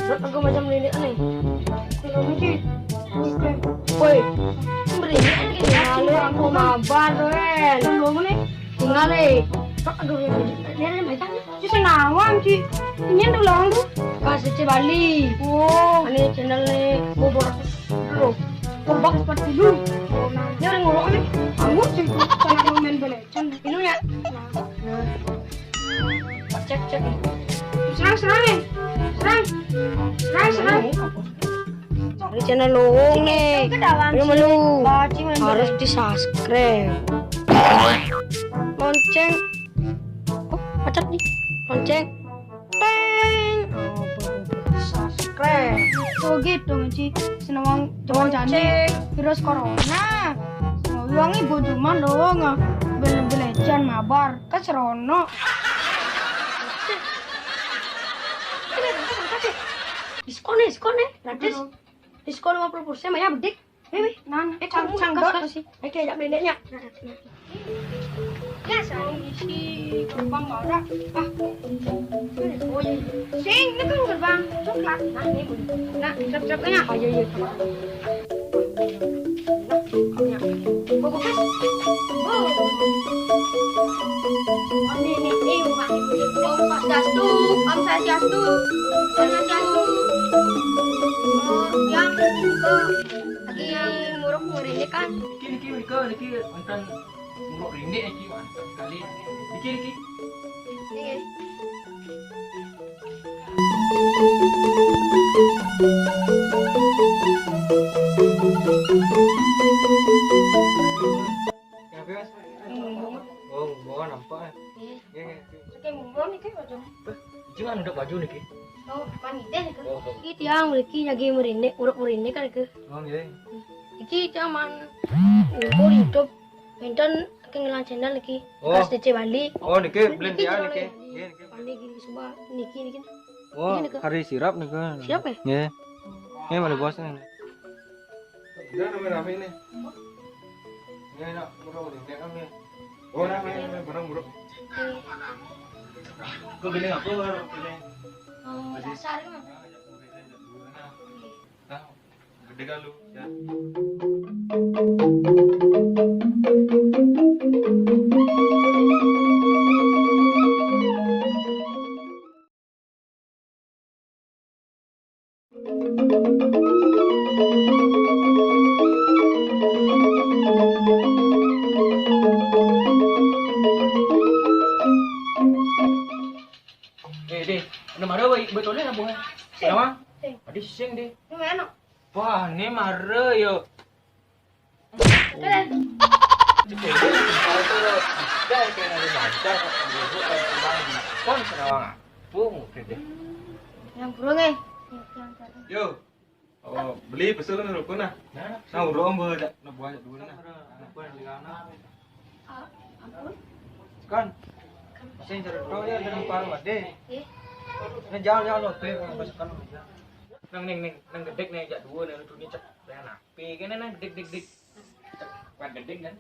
Berat aku macam ini aneh. Kalau mesti. Oke. Woi, beri ini lalu aku mabar ren. Tunggu nih. Tinggal deh. Aduh, dia ada macam. Jadi nawam sih. Ini dulu aku. Kasih C Bali. Oh. Ini channel nih bobor. Bro, Terbang seperti dulu. dia orang nguruk nih. Kamu sih. Karena main belecan. Ini ya. Cek cek. Serang. Serang. Ini channel Luung nih. Ini melu harus di subscribe. Lonceng. Oh, macet nih. Lonceng. Teng. Subscribe. Oh gitu Ci. Senawang jaman jane virus corona. Uangnya bodoman dong. Belecan mabar. Kan serono. Diskon nih, gratis. Diskon 50%, Maya bedik. Nan, Cangkok sih. Kayak bendeknya. Ya, saya isi gerbang barak. Oh iya. Sing, ini kan gerbang coklat. Nah, ini nah, cap-capnya. Oh iya. Bagus. Ini rumah ibu. Om Swastiastu. Yang ke Lagi yang muruk ini kan. Niki mantan muruk rindik iki mantap sekali. Niki. Ini. Ya Mas. Oh, bawa nampak. Ya. kayak mumron nih kayak baju. Jangan udah baju niki. Oh, panite nih. Oh, Iki tiang lagi lagi merindek, urut merindek kan ke. oh iya. Iki cuman ngumpul hidup. Enten kengelan channel lagi. Oh. Kas DC Bali. Oh niki blend ya niki. Iya niki. Bali gini semua niki. Oh, hari sirap nih kan. Siapa ya? Ya. Ya mana bosnya nih. Udah rame-rame nih. Ya nak murah nih kan nih. Oh rame barang murah. Kau gini aku gini. Dasar mah. Nah, gede kan lu ya. Deh, udah marah betulnya apa? Kenapa? Adi sing deh. Ini enak. Wah, ini marah yo. Kalian yang burung eh. Yo. Oh, beli pesul nih rukun nah. Nah, urung bedak, nah banyak dulu nah. Apa yang digana? Kan. Masih cari tahu ya dengan paru ade. Nah, jalan lo tuh masukkan. Nang gedek nih jak dua nih dunia cek. Yang napi kene nang gedek. Kan gedek kan.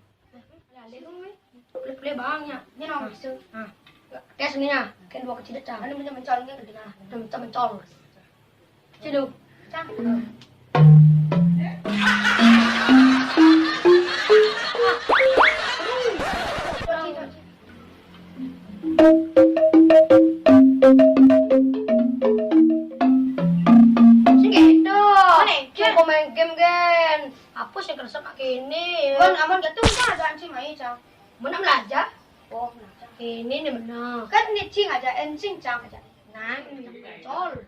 Play bangnya. Ini nomor itu. Nah. Kayak sini ya. Kayak dua kecil dah. Ini punya mencolnya gede nah. Kita mencol. Cidu. Aku main game kan. Hapus yang keresep pakai ini. Kan aman gitu kan ada anjing main cang. Mana belajar? Oh, belajar. Ini nih benar. Kan ini cing aja, encing cang aja. Nah, ini mencol.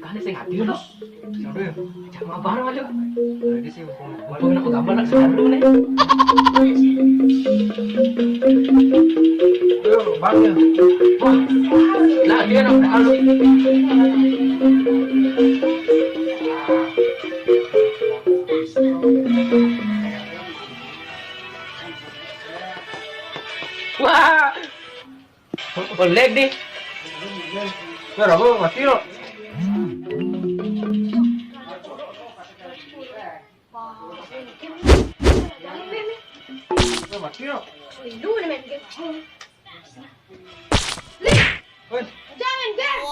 Kali saya hadir loh. Sampai jangan bareng aja. Lagi sih mau nak gambar nak seru nih. Yo, bang ya. Wah, lah dia nak halu. Boleh deh. Berapa mati lo? Mati lo. Lu nih main game. Jangan gas.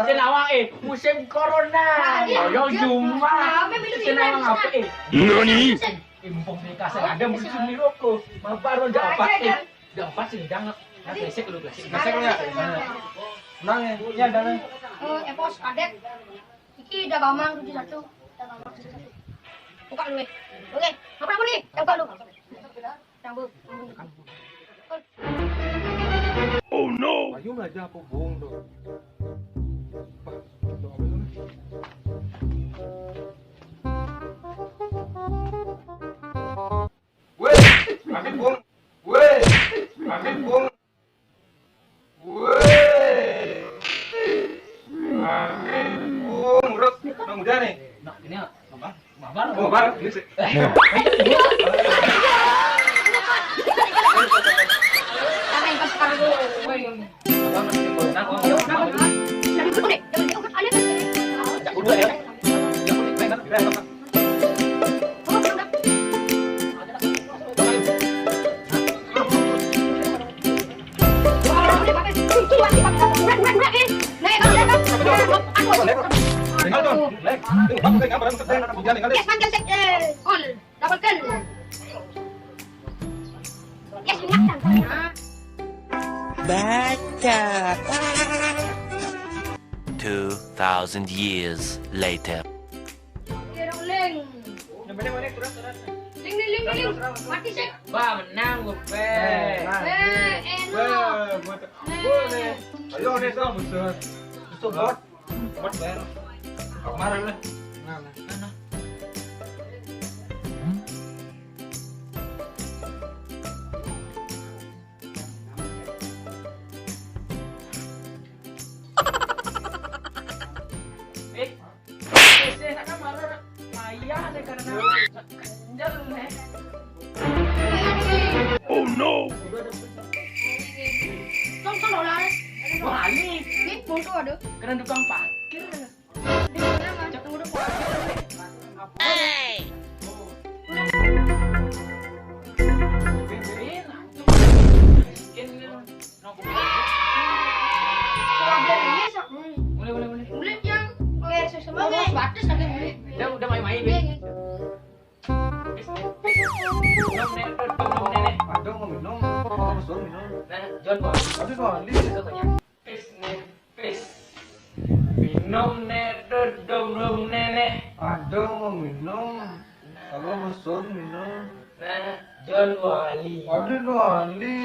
Senawang musim corona. Yo cuma. Senawang apa Nani? Impong di kasar ada musim ni rokok. Mamparo dapat. Dapat sih jangan. Nah, besek lu besek. Besek lu ya. Nang ya dan. Epos kadet. Iki udah gamang 71. Udah gamang 71. Buka dulu. Oke, apa nih? Buka dulu. Rambu. Oh no! Ayo belajar apa bohong dong. Weh, ambil bohong. Weh, ambil bohong. Weh, ambil bohong. Rot, nang udah nih. Nah, ini apa? Mabar. Ini sih. Jangan pas sekarang dulu. Jangan ikut deh. Jangan ikut. Ada kan? Yes, panggil sek. All. Double kill. Yes, ingat. 2,000 years later. Ling. Ling. Mati sek. Wah, menang gue. Enak. Boleh. Ayo nih sama besar. Itu bot. Bot ber. Kemarin lah. Nah. Oh no! Tolong lah. Wah, ini Motor ada. keren tukang parkir. Di mana mas? Jatuh udah Boleh. Mulut yang sesuatu batas lagi mulut. Udah main-main. Aduh mau minum. John Wall. Aduh Wally. Minum nenek. Aduh mau minum. Kalau mesum minum. John Wally. Aduh Wally.